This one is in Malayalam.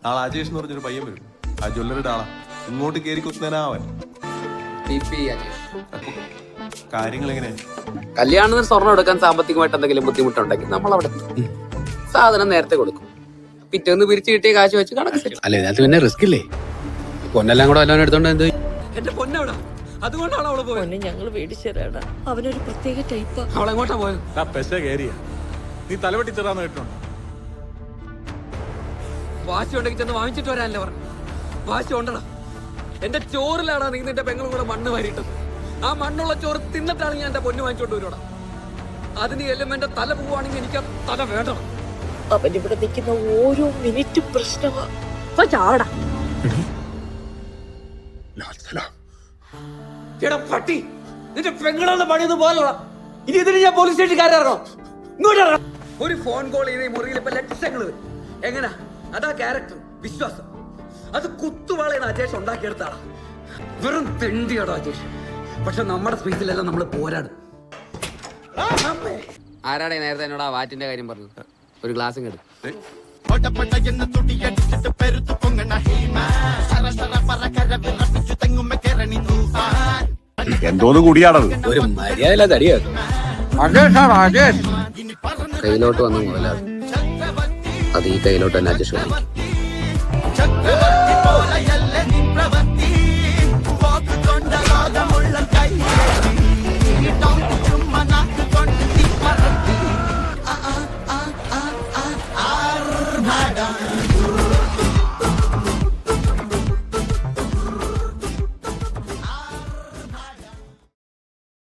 നാളെ അജേഷ് എന്ന് പറഞ്ഞൊരു പയ്യൻ വരും. ആ ജ്വല്ലറിയുടെ ആളാ. ഇങ്ങോട്ട് കയറി കുത്തുന്നതിനാവൻ. കാര്യങ്ങൾ എങ്ങനെ? കല്യാണത്തിന് സ്വർണ്ണം എടുക്കാൻ സാമ്പത്തികമായിട്ട് എന്തെങ്കിലും ബുദ്ധിമുട്ടുണ്ടെങ്കിൽ നമ്മൾ അവിടെ സാധനം നേരത്തെ കൊടുക്കും. പിറ്റേന്ന് പിരിച്ചു കിട്ടിയ കാശ് വെച്ച് കണക്ക്. അല്ല ഇതിനകത്ത് പിന്നെ റിസ്ക് ഇല്ലേ? പൊന്നെല്ലാം കൂടെ വല്ലവനും എടുത്തോണ്ട് എന്ത്? എന്റെ പൊന്നവിടെ അതുകൊണ്ടാണ് അവള് പോയത്. ഞങ്ങൾ മേടിച്ചതാണ്. അവനൊരു പ്രത്യേക ടൈപ്പാ. അവളെങ്ങോട്ടാ പോയത്? നീ തലവെട്ടി തരാന്ന് കേട്ടോ. വാശി ഉണ്ടെങ്കിൽ ചെന്ന് വാങ്ങിച്ചിട്ട് വരാനല്ലേ പറഞ്ഞു. വാശി ഉണ്ടടാ. എന്റെ ചോറിലാടാ നീ നിന്റെ പെങ്ങളും കൂടെ മണ്ണ് വാരിയിട്ടത്. ആ മണ്ണുള്ള ചോറ് തിന്നിട്ടാണ് ഞാൻ എന്റെ പൊന്ന് വാങ്ങിച്ചോണ്ട് വരുവാടാ. അതിന് എല്ലാം എന്റെ തല പോവാണെങ്കിൽ എനിക്ക് ആ തല വേണ്ട. അവനിവിടെ നിൽക്കുന്ന ഓരോ മിനിറ്റും പ്രശ്നമാ. ചാടാ എടാ പട്ടി, നിന്റെ പെങ്ങളെന്ന് പണിയൊന്നും പോലടാ. ഇനി ഇതിന് ഞാൻ പോലീസ് സ്റ്റേഷൻകാരോ ഇങ്ങോട്ട്. ഒരു ഫോൺ കോൾ ചെയ്ത് മുറിയിൽ ഇപ്പൊ ലക്ഷങ്ങൾ വരും. എങ്ങനാ? അതാ ക്യാരക്ടർ, വിശ്വാസം. അത് കുത്തുവാളയാണ് അജേഷ് ഉണ്ടാക്കിയെടുത്താളാ. വെറും തെണ്ടിയാടോ അജേഷ്. പക്ഷെ നമ്മുടെ സ്പേസിലെല്ലാം നമ്മൾ പോരാടും. ആരാടെ നേരത്തെ എന്നോട് ആ വാറ്റിന്റെ കാര്യം പറഞ്ഞു? ഒരു ഗ്ലാസും കേട്ടു. എന്തോന്ന് കൂടിയാണത്? ഒരു മര്യാദ തടിയാക്കും. കയ്യിലോട്ട് വന്നു മുതലാ. അത് ഈ കയ്യിലോട്ട് തന്നെ അജേഷ്